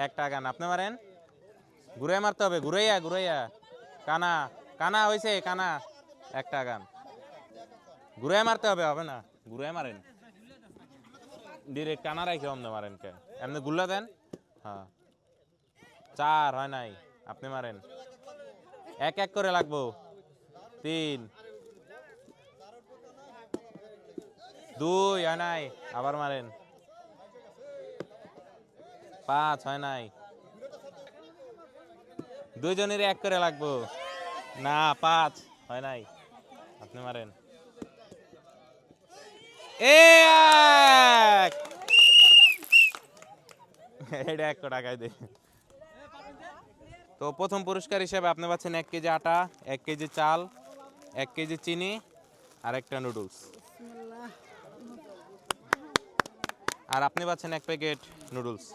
একটা গান আপনি মারেন, ঘুরে মারতে হবে, ঘুরাইয়া ঘুরাইয়া। কানা কানা হয়েছে, কানা একটা গান, ঘুরে মারতে হবে, হবে না, ঘুরে মারেন ডিরেক্ট, কানা রাখে অমনে মারেন কে, এমনি গুল্লা দেন। হ্যাঁ, চার হয় নাই, আপনি মারেন, এক এক করে লাগবো। তিন, দুই হয় নাই, আবার মারেন। পাঁচ হয় নাই, দুইজনের এক করে লাগবো। না, পাঁচ হয় নাই, আপনি মারেন। এক, এটা 1 টাকায় দে। তো প্রথম পুরস্কার হিসেবে আপনি পাচ্ছেন 1 কেজি আটা, 1 কেজি চাল, 1 কেজি চিনি আর একটা নুডলস। আর আপনি পাচ্ছেন 1 প্যাকেট নুডলস।